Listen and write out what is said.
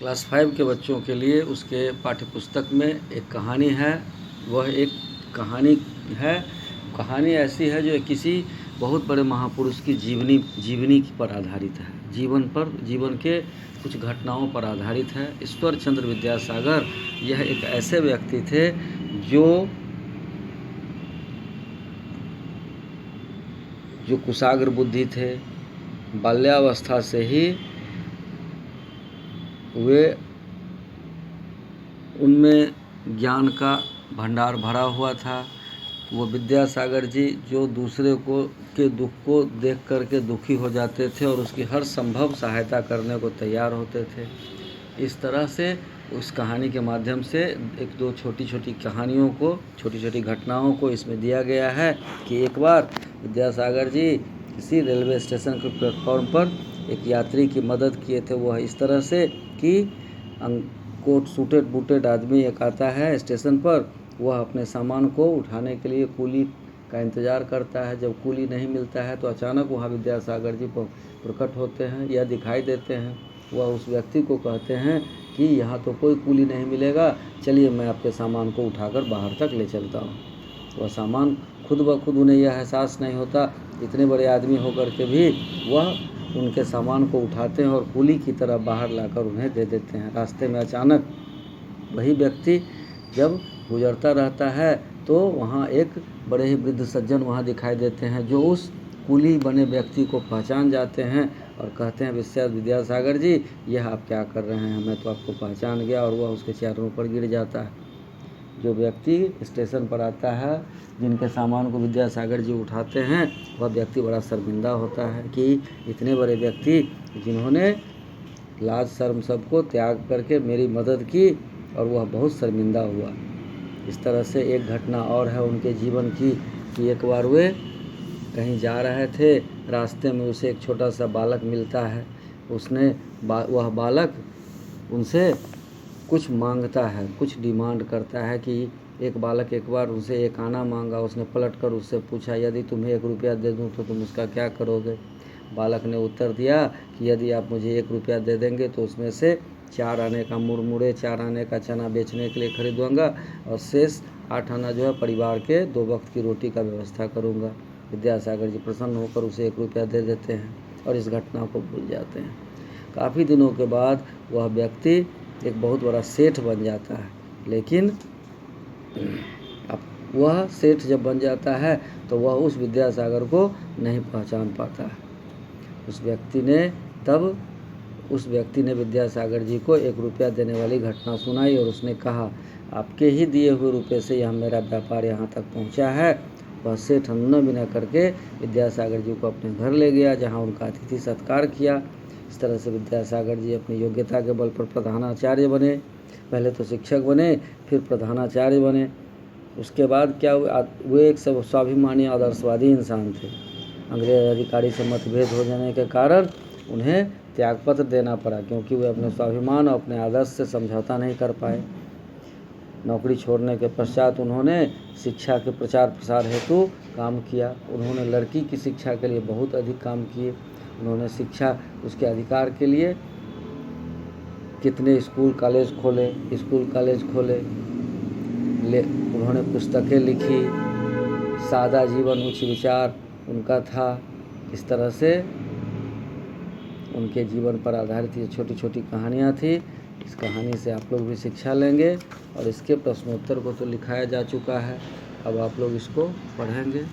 Class 5 के बच्चों के लिए उसके पाठ्यपुस्तक में एक कहानी है। वह एक कहानी है, कहानी ऐसी है जो किसी बहुत बड़े महापुरुष की जीवनी पर आधारित है। जीवन के कुछ घटनाओं पर आधारित है। ईश्वर चंद्र विद्यासागर यह एक ऐसे व्यक्ति थे जो कुशाग्र बुद्धि थे। बाल्यावस्था से ही वे उनमें ज्ञान का भंडार भरा हुआ था। वो विद्यासागर जी जो दूसरे के दुख को देख करके दुखी हो जाते थे और उसकी हर संभव सहायता करने को तैयार होते थे। इस तरह से उस कहानी के माध्यम से एक दो छोटी छोटी कहानियों को, छोटी छोटी घटनाओं को इसमें दिया गया है कि एक बार विद्यासागर जी किसी रेलवे स्टेशन के प्लेटफॉर्म पर एक यात्री की मदद किए थे। वह इस तरह से कि कोट सूटेड बूटेड आदमी एक आता है स्टेशन पर। वह अपने सामान को उठाने के लिए कूली का इंतज़ार करता है। जब कूली नहीं मिलता है तो अचानक वहाँ विद्यासागर जी प्रकट होते हैं या दिखाई देते हैं। वह उस व्यक्ति को कहते हैं कि यहाँ तो कोई कूली नहीं मिलेगा, चलिए मैं आपके सामान को उठाकर बाहर तक ले चलता हूँ। वह सामान खुद ब खुद उन्हें यह एहसास नहीं होता, इतने बड़े आदमी होकर के भी वह उनके सामान को उठाते हैं और कूली की तरह बाहर लाकर उन्हें दे देते हैं। रास्ते में अचानक वही व्यक्ति जब गुजरता रहता है तो वहाँ एक बड़े ही वृद्ध सज्जन वहाँ दिखाई देते हैं, जो उस कूली बने व्यक्ति को पहचान जाते हैं और कहते हैं विद्यासागर जी, यह आप क्या कर रहे हैं, मैं तो आपको पहचान गया। और वह उसके चरणों पर गिर जाता है। जो व्यक्ति स्टेशन पर आता है, जिनके सामान को विद्यासागर जी उठाते हैं, वह व्यक्ति बड़ा शर्मिंदा होता है कि इतने बड़े व्यक्ति जिन्होंने लाज शर्म सबको त्याग करके मेरी मदद की, और वह बहुत शर्मिंदा हुआ। इस तरह से एक घटना और है उनके जीवन की कि एक बार वे कहीं जा रहे थे, रास्ते में उसे एक छोटा सा बालक मिलता है। वह बालक उनसे कुछ मांगता है, कुछ डिमांड करता है कि एक बालक एक बार उनसे एक आना मांगा। उसने पलट कर उससे पूछा, यदि तुम्हें 1 रुपया दे दूं तो तुम उसका क्या करोगे? बालक ने उत्तर दिया कि यदि आप मुझे 1 रुपया दे देंगे तो उसमें से 4 आने का मुरमुरे, 4 आने का चना बेचने के लिए खरीदूँगा और शेष 8 आना जो है परिवार के 2 वक्त की रोटी का व्यवस्था करूँगा। विद्यासागर जी प्रसन्न होकर उसे 1 रुपया दे देते हैं और इस घटना को भूल जाते हैं। काफ़ी दिनों के बाद वह व्यक्ति एक बहुत बड़ा सेठ बन जाता है, लेकिन अब वह सेठ जब बन जाता है तो वह उस विद्यासागर को नहीं पहचान पाता है। उस व्यक्ति ने विद्यासागर जी को 1 रुपया देने वाली घटना सुनाई और उसने कहा, आपके ही दिए हुए रुपये से यह मेरा व्यापार यहाँ तक पहुँचा है। वह सेठ न बिना करके विद्यासागर जी को अपने घर ले गया, जहाँ उनका अतिथि सत्कार किया। इस तरह से विद्यासागर जी अपनी योग्यता के बल पर प्रधानाचार्य बने। पहले तो शिक्षक बने, फिर प्रधानाचार्य बने। उसके बाद क्या हुआ, वे एक स्वाभिमानी आदर्शवादी इंसान थे। अंग्रेज अधिकारी से मतभेद हो जाने के कारण उन्हें त्यागपत्र देना पड़ा, क्योंकि वे अपने स्वाभिमान और अपने आदर्श से समझौता नहीं कर पाए। नौकरी छोड़ने के पश्चात उन्होंने शिक्षा के प्रचार प्रसार हेतु काम किया। उन्होंने लड़की की शिक्षा के लिए बहुत अधिक काम किए। उन्होंने शिक्षा, उसके अधिकार के लिए कितने स्कूल कॉलेज खोले। उन्होंने पुस्तकें लिखी। सादा जीवन उच्च विचार उनका था। इस तरह से उनके जीवन पर आधारित ये छोटी छोटी कहानियाँ थी। इस कहानी से आप लोग भी शिक्षा लेंगे और इसके प्रश्नोत्तर को तो लिखाया जा चुका है, अब आप लोग इसको पढ़ेंगे।